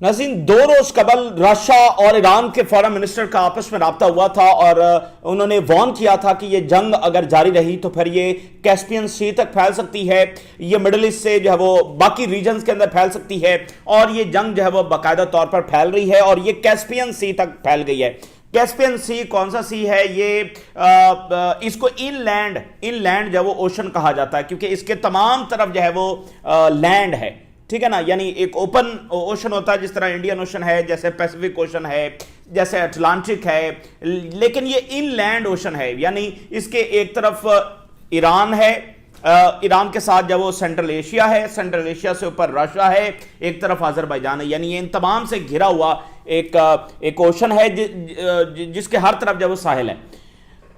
नाज़रीन, 2 रोज कबल रशिया और ईरान के फॉरेन मिनिस्टर का आपस में राब्ता हुआ था और उन्होंने वार्न किया था कि ये जंग अगर जारी रही तो फिर ये कैस्पियन सी तक फैल सकती है, ये मिडिल ईस्ट से जो है वो बाकी रीजन्स के अंदर फैल सकती है और ये जंग जो है वो बाकायदा तौर पर फैल रही है और ये कैस्पियन सी तक फैल गई है। कैस्पियन सी कौन सा सी है? ये इसको इनलैंड जो है वो ओशन कहा जाता है, क्योंकि इसके तमाम तरफ जो है वो लैंड है, ठीक है ना। यानी एक ओपन ओशन होता है, जिस तरह इंडियन ओशन है, जैसे पैसिफिक ओशन है, जैसे अटलांटिक है, लेकिन ये इनलैंड ओशन है। यानी इसके एक तरफ ईरान है, ईरान के साथ जब वो सेंट्रल एशिया है, सेंट्रल एशिया से ऊपर रशिया है, एक तरफ अजरबैजान है। यानी ये इन तमाम से घिरा हुआ एक ओशन है जिसके हर तरफ जब वो साहिल है।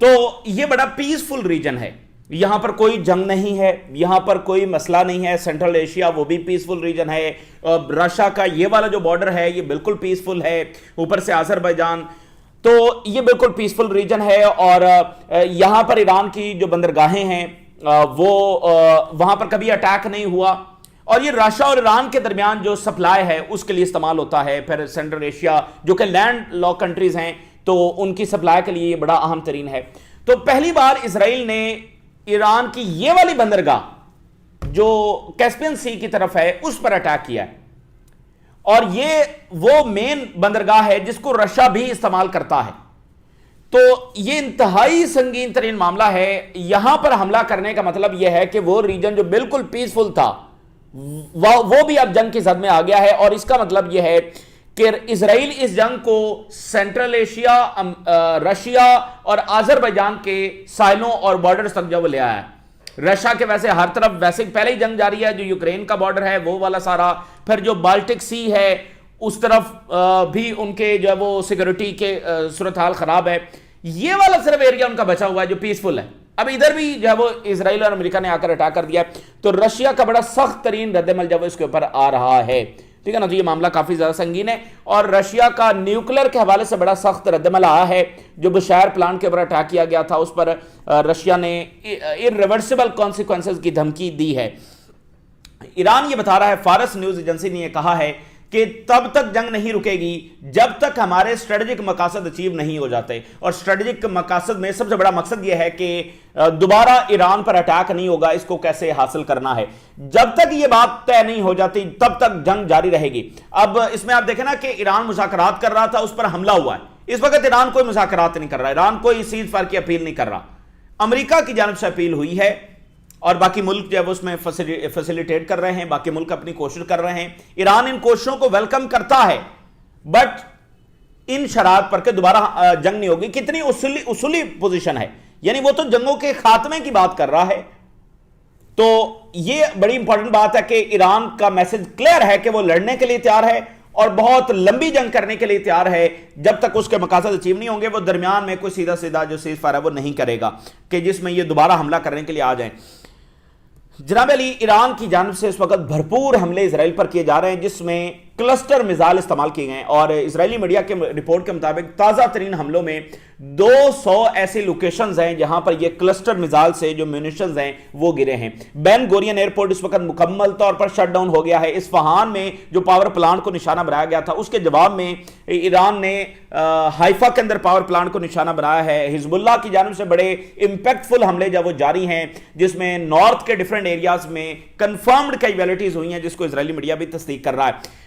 तो ये बड़ा पीसफुल रीजन है, यहां पर कोई जंग नहीं है, यहां पर कोई मसला नहीं है। सेंट्रल एशिया वो भी पीसफुल रीजन है, रशिया का ये वाला जो बॉर्डर है ये बिल्कुल पीसफुल है, ऊपर से अजरबैजान, तो ये बिल्कुल पीसफुल रीजन है। और यहां पर ईरान की जो बंदरगाहें हैं वो वहां पर कभी अटैक नहीं हुआ और ये रशिया और ईरान के दरमियान जो सप्लाई है उसके लिए इस्तेमाल होता है। फिर सेंट्रल एशिया जो कि लैंड लॉक कंट्रीज हैं तो उनकी सप्लाई के लिए ये बड़ा अहम तरीन है। तो पहली बार इजराइल ने ईरान की ये वाली बंदरगाह जो कैस्पियन सी की तरफ है उस पर अटैक किया है और ये वो मेन बंदरगाह है जिसको रशिया भी इस्तेमाल करता है। तो ये इंतहाई संगीन तरीन मामला है। यहां पर हमला करने का मतलब यह है कि वो रीजन जो बिल्कुल पीसफुल था वो भी अब जंग की जद में आ गया है और इसका मतलब यह है कि इजराइल इस जंग को सेंट्रल एशिया, रशिया और अजरबैजान के साइलों और बॉर्डर्स तक जब ले आया है। रशिया के वैसे हर तरफ वैसे पहले ही जंग जारी है, जो यूक्रेन का बॉर्डर है वो वाला सारा, फिर जो बाल्टिक सी है उस तरफ भी उनके जो है वो सिक्योरिटी के सूरत हाल खराब है। ये वाला सिर्फ एरिया उनका बचा हुआ है जो पीसफुल है। अब इधर भी जो है वो इजराइल और अमेरिका ने आकर अटैक कर दिया, तो रशिया का बड़ा सख्त तरीन रद्दमल जब इसके ऊपर आ रहा है, ठीक है ना। तो ये मामला काफी ज्यादा संगीन है और रशिया का न्यूक्लियर के हवाले से बड़ा सख्त रद्दमल आया है। जो बुशायर प्लांट के ऊपर अटैक किया गया था उस पर रशिया ने इररिवर्सिबल कॉन्सिक्वेंसेस की धमकी दी है। ईरान ये बता रहा है, फारस न्यूज एजेंसी ने यह कहा है कि तब तक जंग नहीं रुकेगी जब तक हमारे स्ट्रेटेजिक मकासद अचीव नहीं हो जाते। और स्ट्रेटेजिक मकासद में सबसे बड़ा मकसद यह है कि दोबारा ईरान पर अटैक नहीं होगा, इसको कैसे हासिल करना है। जब तक यह बात तय नहीं हो जाती तब तक जंग जारी रहेगी। अब इसमें आप देखें ना कि ईरान मुज़ाकरात कर रहा था, उस पर हमला हुआ है। इस वक्त ईरान कोई मुज़ाकरात नहीं कर रहा, ईरान कोई सीज़ फायर की अपील नहीं कर रहा। अमेरिका की जानिब से अपील हुई है और बाकी मुल्क जो है वो उसमें फैसिलिटेट कर रहे हैं, बाकी मुल्क अपनी कोशिश कर रहे हैं। ईरान इन कोशिशों को वेलकम करता है, बट इन शरात पर के दोबारा जंग नहीं होगी। कितनी उसूली पोजीशन है, यानी वो तो जंगों के खात्मे की बात कर रहा है। तो ये बड़ी इंपॉर्टेंट बात है कि ईरान का मैसेज क्लियर है कि वो लड़ने के लिए तैयार है और बहुत लंबी जंग करने के लिए तैयार है। जब तक उसके मकासद अचीव नहीं होंगे वो दरमियान में कोई सीधा सीधा जो सीज फायर है वो नहीं करेगा कि जिसमें ये दोबारा हमला करने के लिए आ जाए। जनाब अली, ईरान की जानिब से इस वक्त भरपूर हमले इजराइल पर किए जा रहे हैं जिसमें क्लस्टर मिसाइल इस्तेमाल किए गए और इजरायली मीडिया के रिपोर्ट के मुताबिक ताज़ा तरीन हमलों में 200 ऐसी लोकेशंस हैं जहां पर ये क्लस्टर मिसाइल से जो म्यूनिशंस हैं वो गिरे हैं। बेन गोरियन एयरपोर्ट इस वक्त मुकम्मल तौर पर शट डाउन हो गया है। इस्फहान में जो पावर प्लांट को निशाना बनाया गया था उसके जवाब में ईरान ने हाइफा के अंदर पावर प्लांट को निशाना बनाया है। हिजबुल्लाह की जानिब से बड़े इंपैक्टफुल हमले जब वो जारी हैं जिसमें नॉर्थ के डिफरेंट एरियाज में कंफर्म्ड कैजुअलिटीज हुई हैं, जिसको इजरायली मीडिया भी तस्दीक कर रहा है।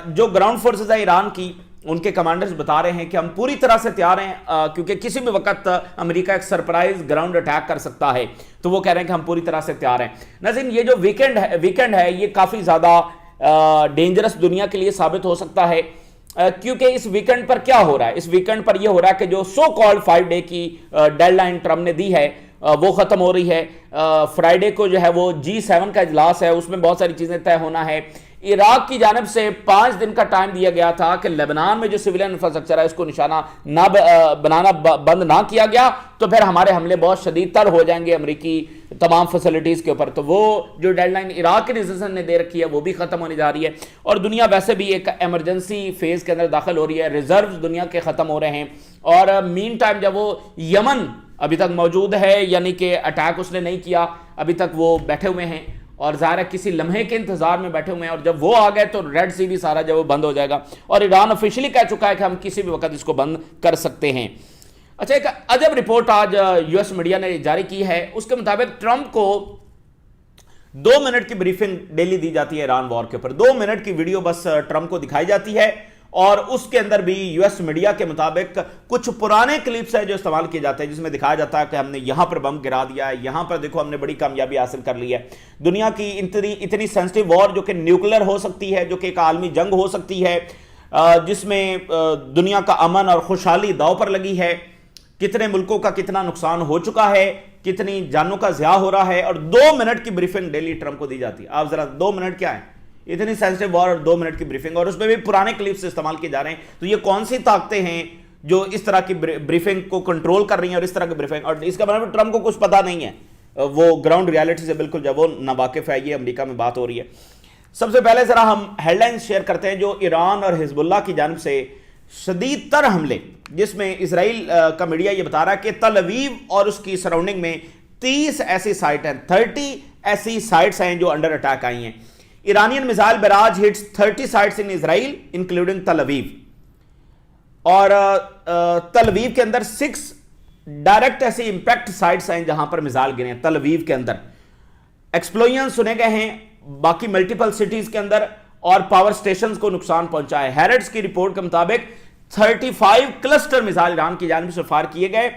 जो ग्राउंड फोर्सेज है ईरान की, उनके कमांडर्स बता रहे हैं कि हम पूरी तरह से तैयार हैं क्योंकि किसी भी वक्त अमेरिका एक सरप्राइज ग्राउंड अटैक कर सकता है। तो वो कह रहे हैं कि हम पूरी तरह से तैयार हैं। नाज़रीन, ये जो वीकेंड है ये काफी ज्यादा डेंजरस दुनिया के लिए साबित हो सकता है क्योंकि इस वीकेंड पर क्या हो रहा है? इस वीकेंड पर यह हो रहा है कि जो सो कॉल्ड 5 डे की डेडलाइन ट्रम्प ने दी है वो खत्म हो रही है। फ्राइडे को जो है वो G7 का इजलास है, उसमें बहुत सारी चीजें तय होना है। इराक की जानिब से 5 दिन का टाइम दिया गया था कि लेबनान में जो सिविलियन इंफ्रास्ट्रक्चर है इसको निशाना ना बनाना बंद ना किया गया तो फिर हमारे हमले बहुत शदीद तर हो जाएंगे अमेरिकी तमाम फैसिलिटीज के ऊपर। तो वो जो डेडलाइन इराक के डिसीजन ने दे रखी है वो भी खत्म होने जा रही है और दुनिया वैसे भी एक इमरजेंसी फेज के अंदर दाखिल हो रही है। रिजर्व दुनिया के खत्म हो रहे हैं और मीन टाइम जब वो यमन अभी तक मौजूद है, यानी कि अटैक उसने नहीं किया, अभी तक वो बैठे हुए हैं اور ظاہر ہے کسی لمحے کے انتظار میں بیٹھے ہوئے ہیں، اور جب وہ آ گئے تو ریڈ سی بھی سارا جو وہ بند ہو جائے گا، اور ایران آفیشلی کہہ چکا ہے کہ ہم کسی بھی وقت اس کو بند کر سکتے ہیں۔ اچھا، ایک عجب رپورٹ آج یو ایس میڈیا نے جاری کی ہے، اس کے مطابق ٹرمپ کو 2 منٹ کی بریفنگ ڈیلی دی جاتی ہے ایران وار کے اوپر، 2 منٹ کی ویڈیو بس ٹرمپ کو دکھائی جاتی ہے، اور اس کے اندر بھی یو ایس میڈیا کے مطابق کچھ پرانے کلپس ہیں جو استعمال کیے جاتے ہیں، جس میں دکھایا جاتا ہے کہ ہم نے یہاں پر بم گرا دیا ہے، یہاں پر دیکھو ہم نے بڑی کامیابی حاصل کر لی ہے۔ دنیا کی اتنی سینسٹیو وار جو کہ نیوکلر ہو سکتی ہے، جو کہ ایک عالمی جنگ ہو سکتی ہے، جس میں دنیا کا امن اور خوشحالی داؤ پر لگی ہے، کتنے ملکوں کا کتنا نقصان ہو چکا ہے، کتنی جانوں کا ضیاع ہو رہا ہے، اور 2 منٹ کی بریفنگ ڈیلی ٹرمپ کو دی جاتی ہے۔ آپ ذرا 2 منٹ کیا ہے، اتنی سینسٹیو وار اور 2 منٹ کی بریفنگ، اور اس میں بھی پرانے کلپس استعمال کیے جا رہے ہیں۔ تو یہ کون سی طاقتیں ہیں جو اس طرح کی بریفنگ کو کنٹرول کر رہی ہیں، اور اس طرح کی بریفنگ، اور اس کا مطلب ٹرمپ کو کچھ پتا نہیں ہے، وہ گراؤنڈ ریالٹی سے بالکل جب وہ ناواقف ہے۔ یہ امریکہ میں بات ہو رہی ہے۔ سب سے پہلے ذرا ہم ہیڈ لائنز شیئر کرتے ہیں جو ایران اور حزب اللہ کی جانب سے شدید تر حملے، جس میں اسرائیل کا میڈیا یہ بتا رہا ہے کہ تل اویو اور اس کی سراؤنڈنگ میں 30 ایسی سائٹ ہیں، 30 ایسی سائٹس ہیں جو انڈر اٹیک آئی ہیں۔ Iranian missile barrage hits 30 sites in Israel including Tel Aviv, اور تل اویو کے اندر 6 ڈائریکٹ ایسی امپیکٹ سائٹس ہیں جہاں پر میزائل گرے ہیں۔ تل اویو کے اندر ایکسپلوژن سنے گئے ہیں، باقی ملٹیپل سٹیز کے اندر، اور پاور سٹیشنز کو نقصان پہنچا ہے۔ ہیرٹس کی رپورٹ کے مطابق 35 کلسٹر میزائل ایران کی جانب سے فائر کیے گئے،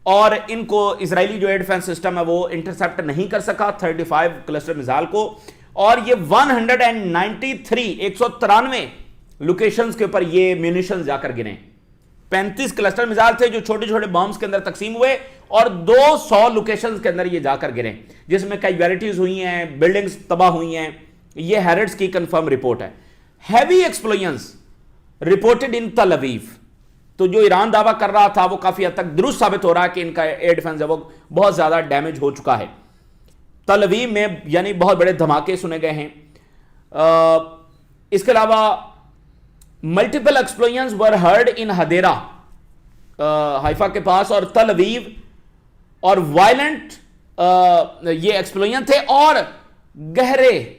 اور ان کو اسرائیلی جو ایئر ڈیفنس سسٹم ہے وہ انٹرسپٹ نہیں کر سکا 35 کلسٹر میزائل کو، اور یہ 193 لوکیشنز کے اوپر یہ میونیشنز جا کر گرے۔ 35 کلسٹر میزائل تھے جو چھوٹے چھوٹے بامز کے اندر تقسیم ہوئے، اور 200 لوکیشنز کے اندر یہ جا کر گرے، جس میں کیجویلٹیز ہوئی ہیں، بلڈنگز تباہ ہوئی ہیں۔ یہ ہیرٹس کی کنفرم رپورٹ ہے۔ ہیوی ایکسپلوژنز رپورٹڈ ان تل اویو، تو جو ایران دعویٰ کر رہا تھا وہ کافی حد تک درست ثابت ہو رہا ہے کہ ان کا ایئر ڈیفنس ہے وہ بہت زیادہ ڈیمیج ہو چکا ہے۔ تل اویو میں یعنی بہت بڑے دھماکے سنے گئے ہیں۔ اس کے علاوہ ملٹیپل ایکسپلوژنز ور ہرڈ ان ہدیرا، حیفا کے پاس، اور تل اویو، اور وائلنٹ یہ ایکسپلوژن تھے، اور گہرے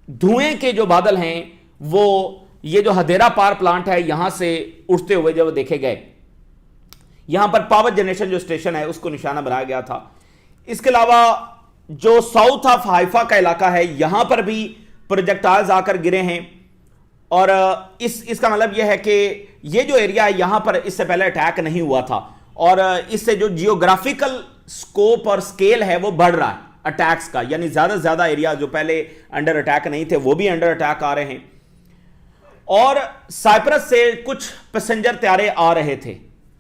دھوئیں کے جو بادل ہیں وہ یہ جو ہدیرا پاور پلانٹ ہے یہاں سے اٹھتے ہوئے جب دیکھے گئے، یہاں پر پاور جنریشن جو اسٹیشن ہے اس کو نشانہ بنایا گیا تھا۔ اس کے علاوہ جو ساؤتھ آف حیفا کا علاقہ ہے یہاں پر بھی پروجیکٹائلز آ کر گرے ہیں، اور اس کا مطلب یہ ہے کہ یہ جو ایریا ہے یہاں پر اس سے پہلے اٹیک نہیں ہوا تھا، اور اس سے جو جیوگرافیکل سکوپ اور سکیل ہے وہ بڑھ رہا ہے اٹیکس کا، یعنی زیادہ سے زیادہ ایریا جو پہلے انڈر اٹیک نہیں تھے وہ بھی انڈر اٹیک آ رہے ہیں۔ اور سائپرس سے کچھ پیسنجر طیارے آ رہے تھے،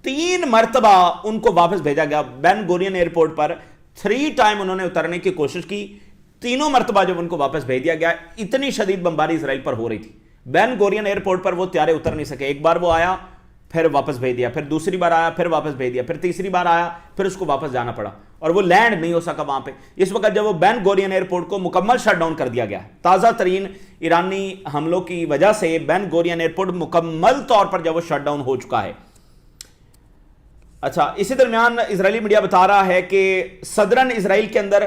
3 مرتبہ ان کو واپس بھیجا گیا بین گورین ایئرپورٹ پر، 3 ٹائم انہوں نے اترنے کی کوشش کی، تینوں مرتبہ جب ان کو واپس بھیج دیا گیا۔ اتنی شدید بمباری اسرائیل پر ہو رہی تھی، بین گورین ایئرپورٹ پر وہ طیارے اتر نہیں سکے۔ ایک بار وہ آیا پھر واپس بھیج دیا، پھر دوسری بار آیا پھر واپس بھیج دیا، پھر تیسری بار آیا پھر اس کو واپس جانا پڑا، اور وہ لینڈ نہیں ہو سکا وہاں پہ۔ اس وقت جب وہ بین گورین ایئرپورٹ کو مکمل شٹ ڈاؤن کر دیا گیا، تازہ ترین ایرانی حملوں کی وجہ سے بین گورین ایئرپورٹ مکمل طور پر جب وہ شٹ ڈاؤن ہو چکا ہے۔ اچھا، اسی درمیان اسرائیلی میڈیا بتا رہا ہے کہ صدرن اسرائیل کے اندر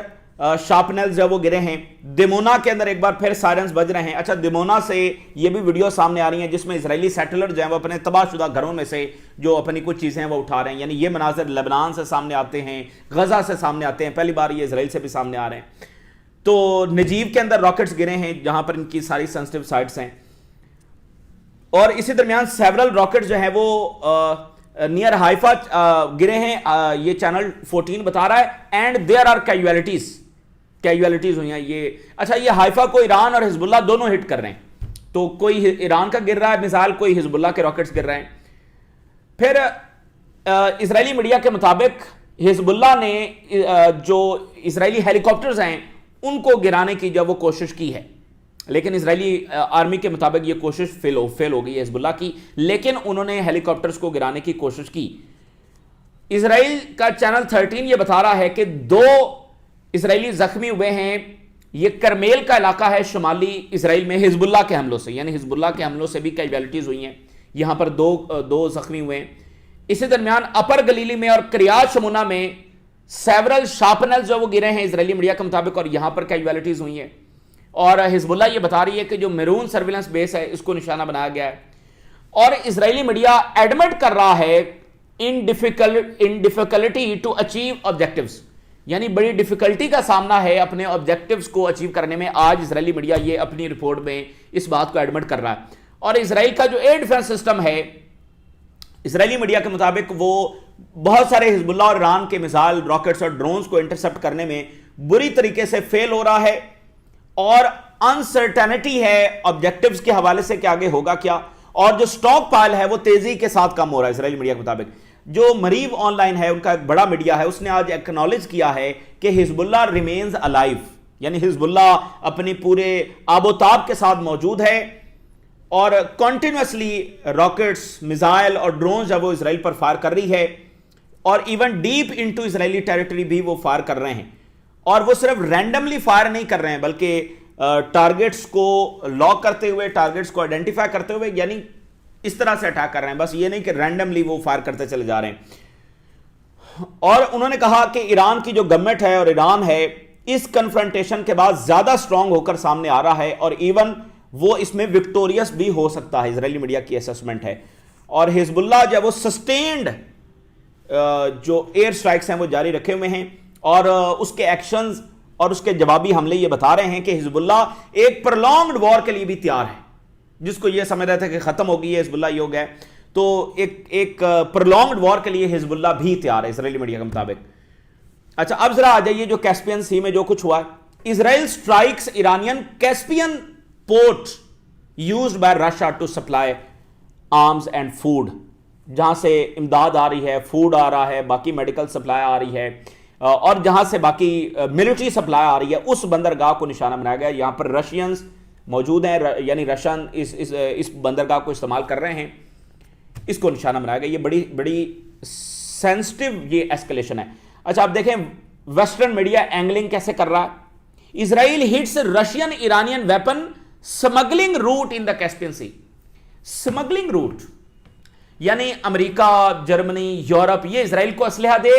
شارپنلز جو وہ گرے ہیں، دمونا کے اندر ایک بار پھر سائرنز بج رہے ہیں۔ اچھا، دمونا سے یہ بھی ویڈیو سامنے آ رہی ہیں جس میں اسرائیلی سیٹلر جو ہیں وہ اپنے تباہ شدہ گھروں میں سے جو اپنی کچھ چیزیں وہ اٹھا رہے ہیں، یعنی یہ مناظر لبنان سے سامنے آتے ہیں، غزہ سے سامنے آتے ہیں، پہلی بار یہ اسرائیل سے بھی سامنے آ رہے ہیں۔ تو نجیب کے اندر راکٹس گرے ہیں جہاں پر ان کی ساری سینسٹیو سائٹس ہیں، اور اسی درمیان سیورل راکٹس جو ہیں وہ نیئر حیفا گرے ہیں، یہ چینل 14 بتا رہا ہے، اینڈ دیر آر کیجویلٹیز ہوئی ہیں۔ یہ اچھا، یہ حیفا کو ایران اور حزب اللہ دونوں ہٹ کر رہے ہیں، تو کوئی ایران کا گر رہا ہے مثال، کوئی حزب اللہ کے راکٹس گر رہے ہیں۔ پھر اسرائیلی میڈیا کے مطابق حزب اللہ نے جو اسرائیلی ہیلی کاپٹرز ہیں ان کو گرانے کی جب وہ کوشش کی ہے، لیکن اسرائیلی آرمی کے مطابق یہ کوشش فیل ہو گئی ہے حزب اللہ کی، لیکن انہوں نے ہیلی کاپٹرز کو گرانے کی کوشش کی۔ اسرائیل کا چینل 13 یہ بتا رہا ہے کہ 2 اسرائیلی زخمی ہوئے ہیں۔ یہ کرمیل کا علاقہ ہے شمالی اسرائیل میں حزب اللہ کے حملوں سے، یعنی حزب اللہ کے حملوں سے بھی کیجویلٹیز ہوئی ہیں، یہاں پر 2 زخمی ہوئے ہیں۔ اسی درمیان اپر گلیلی میں اور کریات شمونہ میں सेवरल शार्पनर्स जो वो गिरे हैं इजरायली मीडिया के मुताबिक, और यहां पर कैजुअलिटीज हुई हैं। और हिजबुल्लाह ये बता रही है कि जो मेरून सर्विलेंस बेस है इसको निशाना बनाया गया है। और इजरायली मीडिया एडमिट कर रहा है in difficulty to achieve objectives, यानी बड़ी डिफिकल्टी का सामना है अपने ऑब्जेक्टिव्स को अचीव करने में। आज इजरायली मीडिया ये अपनी रिपोर्ट में इस बात को एडमिट कर रहा है। और इजराइल का जो एयर डिफेंस सिस्टम है, इजरायली मीडिया के मुताबिक वो बहुत सारे हिजबुल्लाह और ईरान के मिसाइल, रॉकेट्स और ड्रोन्स को इंटरसेप्ट करने में बुरी तरीके से फेल हो रहा है। और अनसर्टेनिटी है ऑब्जेक्टिव्स के हवाले से कि आगे होगा क्या। और जो स्टॉक पाइल है वो तेजी के साथ कम हो रहा है इजरायली मीडिया के मुताबिक। जो मरीव ऑनलाइन है, उनका एक बड़ा मीडिया है, उसने आज एक्नॉलेज किया है कि हिजबुल्लाह रिमेन्स अलाइव, यानी हिजबुल्लाह अपनी पूरे आबोताब के साथ मौजूद है और कॉन्टिन्यूसली रॉकेट्स, मिसाइल और ड्रोन जब वो इसराइल पर फायर कर रही है, और even deep into Israeli territory भी वो फायर कर रहे हैं। और वो सिर्फ रैंडमली फायर नहीं कर रहे हैं, बल्कि टारगेट्स को लॉक करते हुए, टारगेट्स को आइडेंटिफाई करते हुए, यानी इस तरह से अटैक कर रहे हैं। बस ये नहीं कि रैंडमली वो फायर करते चले जा रहे हैं। और उन्होंने कहा कि ईरान की जो गवर्नमेंट है और ईरान है, इस कन्फ्रंटेशन के बाद ज्यादा स्ट्रांग होकर सामने आ रहा है और इवन वो इसमें विक्टोरियस भी हो सकता है, इजरायली मीडिया की असेसमेंट है। और हिजबुल्लाह जो है वो सस्टेन्ड जो एयर स्ट्राइक्स हैं वो जारी रखे हुए हैं, और उसके एक्शंस और उसके जवाबी हमले ये बता रहे हैं कि हिजबुल्लाह एक प्रोलॉन्ग्ड वॉर के लिए भी तैयार है। जिसको ये समझ रहे थे कि खत्म हो गई है हिजबुल्लाह, ये हो गया, तो एक प्रोलॉन्ग्ड वॉर के लिए हिजबुल्लाह भी तैयार है इजरायली मीडिया के मुताबिक। अच्छा, अब जरा आ जाइए जो कैस्पियन सी में जो कुछ हुआ है। Israel strikes Iranian Caspian port used by Russia to supply arms and food, जहां से इमदाद आ रही है, फूड आ रहा है, बाकी मेडिकल सप्लाई आ रही है, और जहां से बाकी मिलिट्री सप्लाई आ रही है, उस बंदरगाह को निशाना बनाया गया। यहां पर रशियंस मौजूद हैं, यानी रशियन इस बंदरगाह को इस्तेमाल कर रहे हैं, इसको निशाना बनाया गया। ये बड़ी सेंसिटिव ये एस्केलेशन है। अच्छा, आप देखें वेस्टर्न मीडिया एंगलिंग कैसे कर रहा है। Israel hits Russian Iranian weapon smuggling route in the Caspian Sea. Smuggling route यानी अमेरिका, जर्मनी, यूरोप ये इजराइल को असलहा दे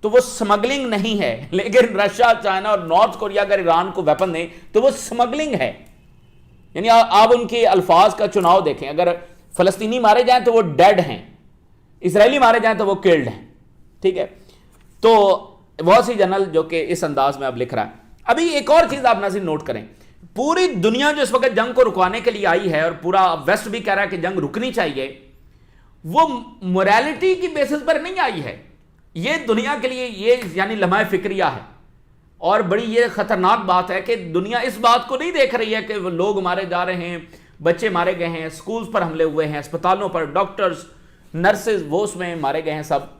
तो वो स्मगलिंग नहीं है, लेकिन रशिया, चाइना और नॉर्थ कोरिया अगर ईरान को वेपन दे तो वो स्मगलिंग है। यानी आप उनके अल्फाज का चुनाव देखें, अगर फलस्तीनी मारे जाएं तो वो डेड हैं, इजरायली मारे जाएं तो वो किल्ड हैं। ठीक है, तो बहुत सी जनरल जो कि इस अंदाज में अब लिख रहा है। अभी एक और चीज आप नाज़रीन नोट करें, पूरी दुनिया जो इस वक्त जंग को रुकवाने के लिए आई है और पूरा वेस्ट भी कह रहा है कि जंग रुकनी चाहिए, वो मोरालिटी की बेसिस पर नहीं आई है। ये दुनिया के लिए ये यानी लम्हा फिक्रिया है, और बड़ी ये खतरनाक बात है कि दुनिया इस बात को नहीं देख रही है कि लोग मारे जा रहे हैं, बच्चे मारे गए हैं, स्कूल्स पर हमले हुए हैं, अस्पतालों पर डॉक्टर्स, नर्सेज वो उसमें मारे गए हैं सब।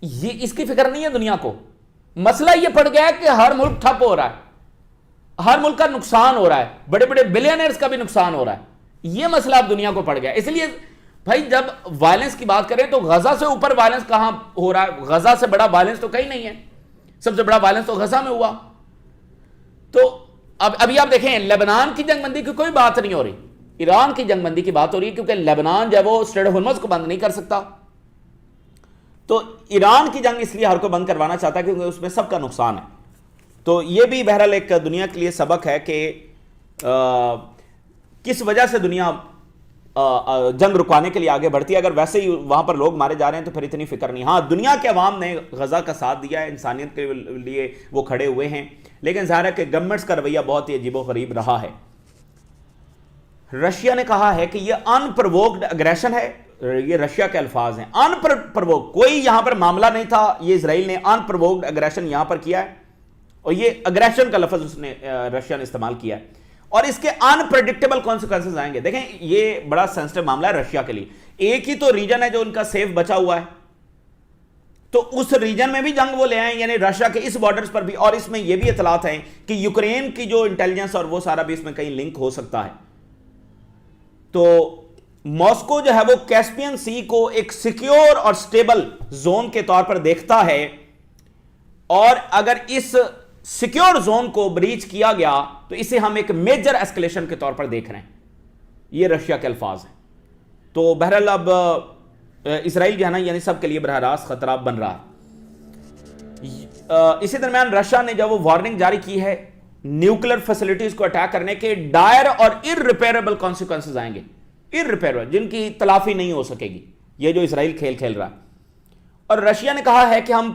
ये इसकी फिक्र नहीं है दुनिया को। मसला ये पड़ गया है कि हर मुल्क ठप हो रहा है, हर मुल्क का नुकसान हो रहा है, बड़े बड़े बिलियनर्स का भी नुकसान हो रहा है। ये मसला अब दुनिया को पड़ गया। इसलिए भाई जब वायलेंस की बात करें तो गजा से ऊपर वायलेंस कहां हो रहा है? गजा से बड़ा वायलेंस तो कहीं नहीं है। सबसे बड़ा वायलेंस तो गजा में हुआ। तो अब अभी आप देखें, लेबनान की जंगबंदी की कोई बात नहीं हो रही, ईरान की जंगबंदी की बात हो रही है, क्योंकि लेबनान जब वो स्ट्रेट ऑफ हॉर्मुज़ को बंद नहीं कर सकता, तो ईरान की जंग इसलिए हर को बंद करवाना चाहता है क्योंकि उसमें सबका नुकसान है। तो ये भी बहरहाल एक दुनिया के लिए सबक है कि किस वजह से दुनिया जंग रुकवाने के लिए आगे बढ़ती है। अगर वैसे ही वहां पर लोग मारे जा रहे हैं तो फिर इतनी फिक्र नहीं। हाँ, दुनिया के अवाम ने गजा का साथ दिया है, इंसानियत के लिए वो खड़े हुए हैं, लेकिन ज़ाहिर है कि गवर्नमेंट्स का रवैया बहुत ही अजीबोगरीब रहा है। रशिया ने कहा है कि ये अनप्रवोक्ड अग्रेशन है, ये रशिया के अल्फाज हैं, अनप्रवोक्ड, कोई यहां पर मामला नहीं था, ये इजराइल ने अनप्रवोक्ड अग्रेशन यहां पर किया है, और ये अग्रेशन का लफ्ज उसने रशिया ने इस्तेमाल किया है, और इसके अनप्रेडिक्टेबल कॉन्सिक्वेंसेस आएंगे। देखें, ये बड़ा सेंसिटिव मामला है रशिया के लिए। एक ही तो रीजन है जो उनका सेफ बचा हुआ है, तो उस रीजन में भी जंग वो ले आए, यानी रशिया के इस बॉर्डर्स पर भी। और इसमें यह भी इतलात हैं कि यूक्रेन की जो इंटेलिजेंस और वो सारा भी इसमें कहीं लिंक हो सकता है। तो मॉस्को जो है वो कैस्पियन सी को एक सिक्योर और स्टेबल जोन के तौर पर देखता है, और अगर इस सिक्योर जोन को ब्रीच किया गया तो इसे हम एक मेजर एस्केलेशन के तौर पर देख रहे हैं। ये रशिया के अल्फाज हैं। तो बहरहाल अब इसराइल जो है ना, यानी सबके लिए बरह रास्त खतरा बन रहा है। इसी दरमियान रशिया ने जब वो वार्निंग जारी की है न्यूक्लियर फैसिलिटीज को अटैक करने के डायर और इररिपेयरेबल कॉन्सिक्वेंसेस आएंगे, इररिपेयरेबल, जिनकी तलाफी नहीं हो सकेगी, ये जो इसराइल खेल खेल रहा है। और रशिया ने कहा है कि हम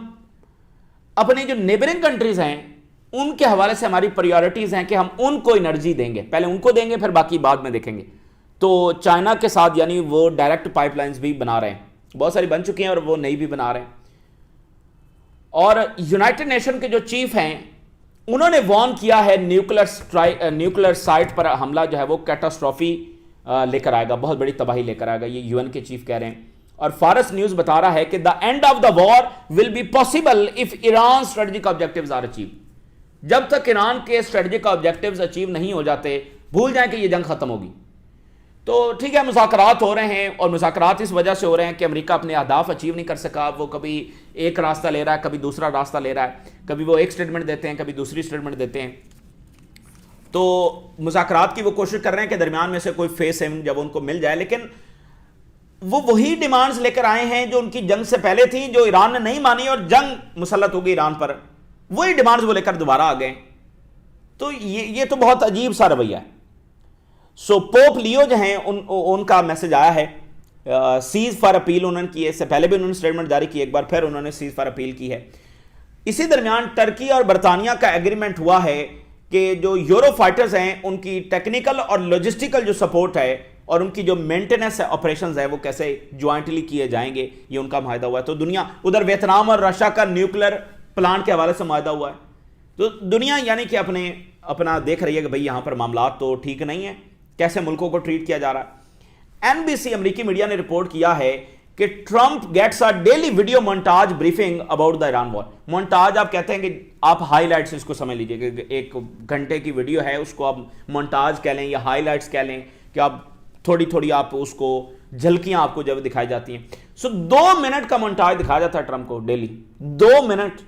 अपनी जो नेबरिंग कंट्रीज हैं उनके हवाले से हमारी प्रायोरिटीज हैं कि हम उनको एनर्जी देंगे, पहले उनको देंगे फिर बाकी बाद में देखेंगे। तो चाइना के साथ यानी वो डायरेक्ट पाइपलाइंस भी बना रहे हैं, बहुत सारी बन चुकी हैं और वो नई भी बना रहे हैं। और यूनाइटेड नेशन के जो चीफ हैं उन्होंने वार्न किया है न्यूक्लियर साइट पर हमला जो है वो कैटास्ट्रॉफी लेकर आएगा, बहुत बड़ी तबाही लेकर आएगा, ये यूएन के चीफ कह रहे हैं। और फारस न्यूज बता रहा है कि the end of the war will be possible if Iran strategic objectives are achieve. जब तक ईरान के स्ट्रेटेजिक ऑब्जेक्टिव्स अचीव नहीं हो जाते, भूल जाएं कि ये जंग खत्म होगी। तो ठीक है, मुज़ाकरात हो रहे हैं और मुज़ाकरात इस वजह से हो रहे हैं कि अमेरिका अपने अहदाफ अचीव नहीं कर सका। वो कभी एक रास्ता ले रहा है, कभी दूसरा रास्ता ले रहा है, कभी वो एक स्टेटमेंट देते हैं, कभी दूसरी स्टेटमेंट देते हैं। तो मुज़ाकरात की वो कोशिश कर रहे हैं कि दरमियान में से कोई फेस जब उनको मिल जाए, लेकिन वो वही डिमांड्स लेकर आए हैं जो उनकी जंग से पहले थी, जो ईरान ने नहीं मानी और जंग मुसल्लत हो गई ईरान पर, वही डिमांड्स वो लेकर दोबारा आ गए। तो ये तो बहुत अजीब सा रवैया है। सो पोप लियो जो हैं उनका मैसेज आया है, सीज फॉर अपील उन्होंने की है, इससे पहले भी उन्होंने स्टेटमेंट जारी की, एक बार फिर उन्होंने सीज फॉर अपील की है। इसी दरमियान टर्की और बरतानिया का एग्रीमेंट हुआ है कि जो यूरो फाइटर्स हैं उनकी टेक्निकल और लॉजिस्टिकल जो सपोर्ट है और उनकी जो मेंटेनेंस ऑपरेशंस है वो कैसे ज्वाइंटली किए जाएंगे, ये उनका माहिदा हुआ है। तो दुनिया उधर वियतनाम और रशिया का न्यूक्लियर प्लांट के हवाले से माहिदा हुआ है। तो दुनिया यानी कि अपना देख रही है कि भाई यहां पर मामला तो ठीक नहीं है, कैसे मुल्कों को ट्रीट किया जा रहा है। एनबीसी अमेरिकी मीडिया ने रिपोर्ट किया है कि Trump gets a daily video montage briefing about the Iran war. Montage आप कहते हैं कि आप हाईलाइट्स इसको समझ लीजिए कि एक घंटे की वीडियो है, उसको आप मोन्टाज कह लें या हाईलाइट्स कह लें, कि आप थोड़ी थोड़ी आप उसको झलकियां आपको जब दिखाई जाती हैं। सो 2 मिनट का मोन्टाज दिखाया जाता है ट्रंप को डेली, 2 मिनट।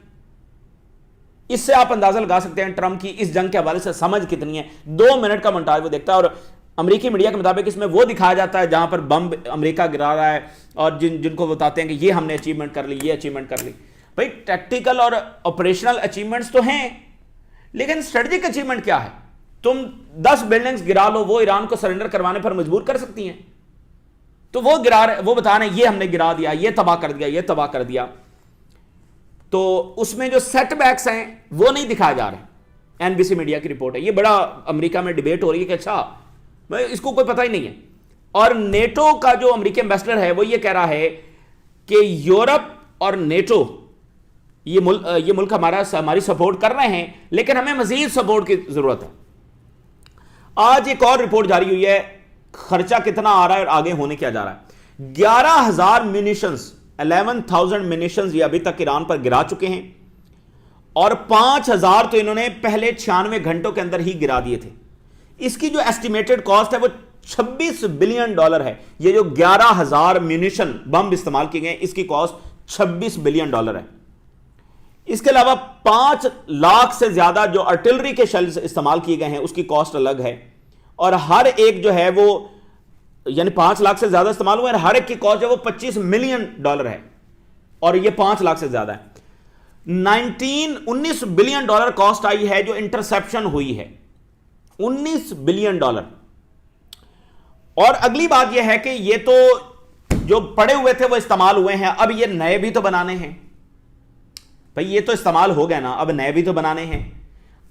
इससे आप अंदाजा लगा सकते हैं ट्रंप की इस जंग के हवाले से समझ कितनी है। 2 मिनट का मोन्टाज वो देखता है और अमेरिकी मीडिया के मुताबिक इसमें वो दिखाया जाता है जहां पर बम अमेरिका गिरा रहा है और जिनको बताते हैं कि ये हमने अचीवमेंट कर ली, ये अचीवमेंट कर ली। भाई टैक्टिकल और ऑपरेशनल अचीवमेंट्स तो हैं, लेकिन स्ट्रेटेजिक अचीवमेंट क्या है? तुम 10 बिल्डिंग्स गिरा लो, वो ईरान को सरेंडर करवाने पर मजबूर कर सकती हैं। तो वो बता रहे हैं ये हमने गिरा दिया, ये तबाह कर दिया, ये तबाह कर दिया। तो उसमें जो सेटबैक्स हैं वो नहीं दिखाए जा रहे। एनबीसी मीडिया की रिपोर्ट है, ये बड़ा अमेरिका में डिबेट हो रही है कि अच्छा इसको कोई पता ही नहीं है। और नेटो का जो अमेरिकी एम्बेसडर है वो ये कह रहा है कि यूरोप और नेटो ये मुल्क हमारी सपोर्ट कर रहे हैं, लेकिन हमें मजीद सपोर्ट की जरूरत है। आज एक और रिपोर्ट जारी हुई है, खर्चा कितना आ रहा है और आगे होने क्या जा रहा है। 11,000 म्यूनिशंस, 11,000 म्यूनिशंस ये अभी तक ईरान पर गिरा चुके हैं और 5,000 तो इन्होंने पहले 96 घंटों के अंदर ही गिरा दिए थे। इसकी जो एस्टिमेटेड कॉस्ट है वो $26 बिलियन है। ये जो 11,000 म्यूनिशन बम इस्तेमाल किए गए, इसकी कॉस्ट $26 बिलियन है। इसके अलावा 5 लाख से ज्यादा जो आर्टिलरी के शेल्स इस्तेमाल किए गए हैं उसकी कॉस्ट अलग है, और हर एक जो है वो यानी 5 लाख से ज्यादा इस्तेमाल हुए, हर एक की कॉस्ट जो वो $25 मिलियन है, और ये 5 लाख से ज्यादा है। 19 बिलियन कॉस्ट आई है जो इंटरसेप्शन हुई है, $19 बिलियन। और अगली बात यह है कि ये तो जो पड़े हुए थे वो इस्तेमाल हुए हैं, अब ये नए भी तो बनाने हैं। भाई ये तो इस्तेमाल हो गए ना, अब नए भी तो बनाने हैं,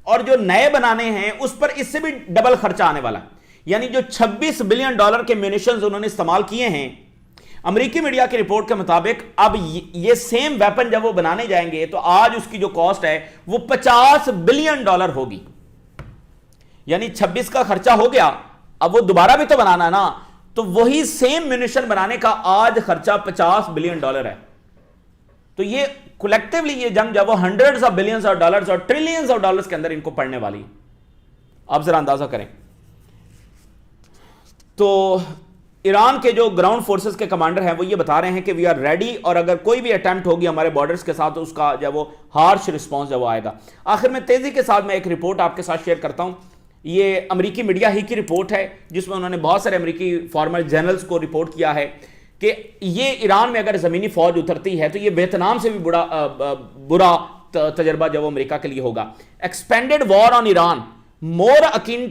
और जो नए बनाने हैं उस पर इससे भी डबल खर्चा आने वाला। यानी जो $26 बिलियन के म्यूनिशंस उन्होंने इस्तेमाल किए हैं, अमेरिकी मीडिया की रिपोर्ट के मुताबिक अब ये सेम वेपन जब वो बनाने जाएंगे तो आज उसकी जो कॉस्ट है वो $50 बिलियन होगी। यानी 26 का खर्चा हो गया, अब वो दोबारा भी तो बनाना है ना, तो वही सेम म्यूनिशन बनाने का आज खर्चा $50 बिलियन है। तो ये कलेक्टिवली ये जंग जब वो hundreds of billions of dollars और ट्रिलियंस ऑफ डॉलर्स के अंदर इनको पड़ने वाली है, आप जरा अंदाजा करें। तो ईरान के जो ग्राउंड फोर्सेस के कमांडर हैं वो ये बता रहे हैं कि वी आर रेडी, और अगर कोई भी अटेम्प्ट होगी हमारे बॉर्डर्स के साथ तो उसका जब वो हार्श रिस्पॉन्स जब वो आएगा। आखिर में तेजी के साथ मैं एक रिपोर्ट आपके साथ शेयर करता हूं। ये अमेरिकी मीडिया ही की रिपोर्ट है जिसमें उन्होंने बहुत सारे अमेरिकी फॉर्मर जनरल्स को रिपोर्ट किया है कि ये ईरान में अगर ज़मीनी फौज उतरती है तो ये वियतनाम से भी बुरा तजर्बा जो वो अमेरिका के लिए होगा। Expanded war on Iran more akin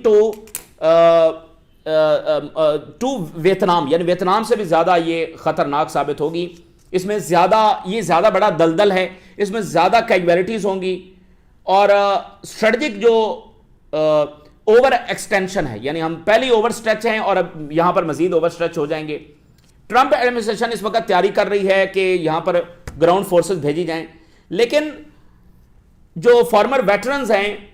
to Vietnam, यानी वियतनाम से भी ज्यादा ये खतरनाक साबित होगी। इसमें ये ज्यादा बड़ा दलदल है, इसमें ज्यादा कैजुअलिटीज होंगी और स्ट्रेटजिक जो ओवर एक्सटेंशन है, यानी हम पहले ओवर स्ट्रेच हैं और अब यहां पर मजीद ओवर स्ट्रेच हो जाएंगे। ट्रंप एडमिनिस्ट्रेशन इस वक्त तैयारी कर रही है कि यहां पर ग्राउंड फोर्सेस भेजी जाएं, लेकिन जो फॉर्मर वेटरन्स हैं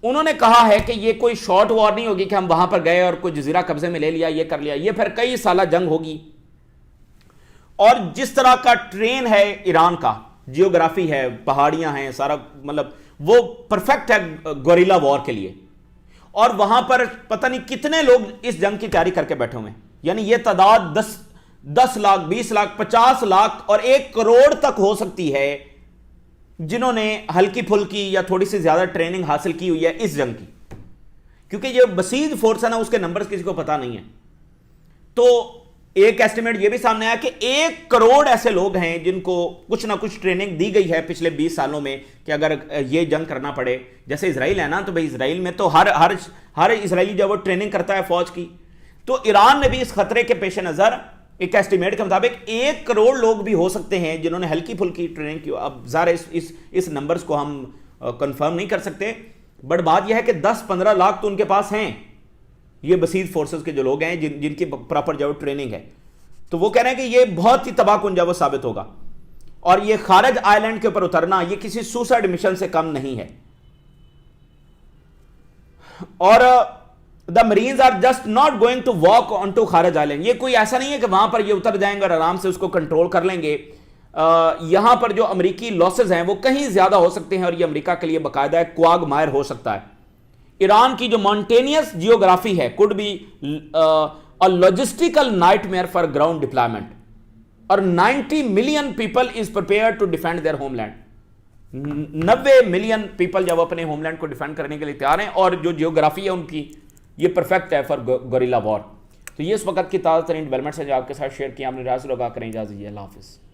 उन्होंने कहा है कि ये कोई शॉर्ट वॉर नहीं होगी कि हम वहां पर गए और कोई जजीरा कब्जे में ले लिया, ये कर लिया, ये फिर कई साल जंग होगी। और जिस तरह का ट्रेन है ईरान का, जियोग्राफी है, पहाड़ियां हैं, सारा मतलब वो परफेक्ट है गोरिल्ला वॉर के लिए। और वहां पर पता नहीं कितने लोग इस जंग की तैयारी करके बैठे हुए हैं, यानी ये तादाद 10 लाख, 20 लाख, 50 लाख और 1 करोड़ तक हो सकती है जिन्होंने हल्की फुल्की या थोड़ी सी ज्यादा ट्रेनिंग हासिल की हुई है इस जंग की, क्योंकि ये बसीज फोर्स है ना, उसके नंबर्स किसी को पता नहीं है। तो एक एस्टिमेट ये भी सामने आया कि 1 करोड़ ऐसे लोग हैं जिनको कुछ ना कुछ ट्रेनिंग दी गई है पिछले 20 सालों में कि अगर ये जंग करना पड़े, जैसे इजराइल है ना, तो भाई इजराइल में तो हर इजरायली जब वो ट्रेनिंग करता है फौज की, तो ईरान ने भी इस खतरे के पेश नजर एक एस्टिमेट के मुताबिक 1 करोड़ लोग भी हो सकते हैं जिन्होंने हल्की फुल्की ट्रेनिंग की। अब ज़रा इस नंबर्स को हम कंफर्म नहीं कर सकते, बट बात यह है कि 10-15 लाख तो उनके पास हैं, ये बसीज फोर्सेस के जो लोग हैं जिनकी प्रॉपर जो ट्रेनिंग है। तो वो कह रहे हैं कि ये बहुत ही तबाहकुन वो साबित होगा और ये खारज आइलैंड के ऊपर उतरना ये किसी सुसाइड मिशन से कम नहीं है। और the marines are just not going to walk on to Kharg island, ये कोई ऐसा नहीं है कि वहां पर ये उतर जाएंगे और आराम से उसको कंट्रोल कर लेंगे। यहां पर जो अमेरिकी लॉसेज हैं वो कहीं ज्यादा हो सकते हैं और ये अमेरिका के लिए बाकायदा क्वागमायर हो सकता है। ईरान की जो माउंटेनियस जियोग्राफी है could be a logistical nightmare for ground deployment, और 90 million people is prepare to defend their homeland. 90 million people जब अपने होमलैंड को डिफेंड करने के लिए तैयार हैं और जो जियोग्राफी है उनकी ये परफेक्ट है फॉर गोरिल्ला वॉर। तो ये इस वक्त की ताज़ा तरीन डेवलपमेंट्स हैं जो आपके साथ शेयर किया हमने। राज लगा करें इजाज़त, अल्लाह हाफिज़।